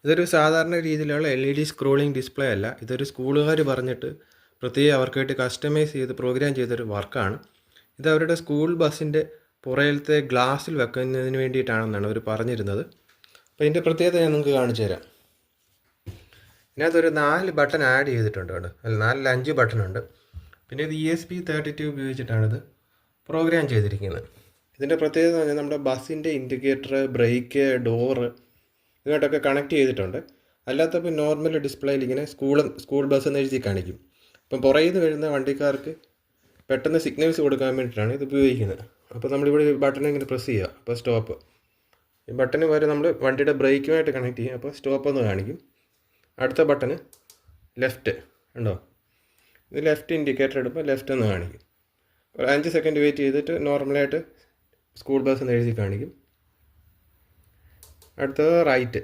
ഇതൊരു സാധാരണ രീതിയിലുള്ള LED സ്ക്രോളിംഗ് ഡിസ്പ്ലേ അല്ല. ഇതൊരു സ്കൂളുകാർ പറഞ്ഞിട്ട് പ്രത്യേകം അവർക്ക് വേണ്ടി കസ്റ്റമൈസ് ചെയ്ത് പ്രോഗ്രാം ചെയ്തൊരു വർക്കാണ്. ഇത് അവരുടെ സ്കൂൾ ബസ്സിൻ്റെ പുറകിലത്തെ ഗ്ലാസ്സിൽ വെക്കുന്നതിന് വേണ്ടിയിട്ടാണെന്നാണ് അവർ പറഞ്ഞിരുന്നത്. അപ്പോൾ ഇതിൻ്റെ പ്രത്യേകത ഞാൻ നിങ്ങൾക്ക് കാണിച്ചു തരാം. ഇതിനകത്തൊരു 4 ബട്ടൺ ആഡ് ചെയ്തിട്ടുണ്ട് കേട്ടോ. അല്ല 5 ബട്ടണുണ്ട്. പിന്നെ ഇത് ESP32 ഉപയോഗിച്ചിട്ടാണിത് പ്രോഗ്രാം ചെയ്തിരിക്കുന്നത്. ഇതിൻ്റെ പ്രത്യേകത എന്ന് പറഞ്ഞാൽ നമ്മുടെ ബസ്സിൻ്റെ ഇൻഡിക്കേറ്റർ, ബ്രേക്ക്, ഡോറ് ഇങ്ങോട്ടൊക്കെ കണക്ട് ചെയ്തിട്ടുണ്ട്. അല്ലാത്തപ്പോൾ നോർമൽ ഡിസ്പ്ലേയിൽ ഇങ്ങനെ സ്കൂൾ ബസ് എന്ന് എഴുതി കാണിക്കും. ഇപ്പം പുറകിൽ നിന്ന് വരുന്ന വണ്ടിക്കാർക്ക് പെട്ടെന്ന് സിഗ്നൽസ് കൊടുക്കാൻ വേണ്ടിയിട്ടാണ് ഇത് ഉപയോഗിക്കുന്നത്. അപ്പോൾ നമ്മളിവിടെ ബട്ടൺ ഇങ്ങനെ പ്രസ് ചെയ്യുക, അപ്പോൾ സ്റ്റോപ്പ്. ഈ ബട്ടൺ വരെ നമ്മൾ വണ്ടിയുടെ ബ്രേക്കുമായിട്ട് കണക്ട് ചെയ്യും, അപ്പോൾ സ്റ്റോപ്പ് എന്ന് കാണിക്കും. അടുത്ത ബട്ടൺ ലെഫ്റ്റ് ഉണ്ടോ, ഇത് ലെഫ്റ്റ് ഇൻഡിക്കേറ്റർ എടുപ്പോൾ ലെഫ്റ്റ് എന്ന് കാണിക്കും. ഒരു 5 സെക്കൻഡ് വെയിറ്റ് ചെയ്തിട്ട് നോർമലായിട്ട് സ്കൂൾ ബസ് എന്ന് എഴുതി കാണിക്കും. അടുത്തത് റൈറ്റ്.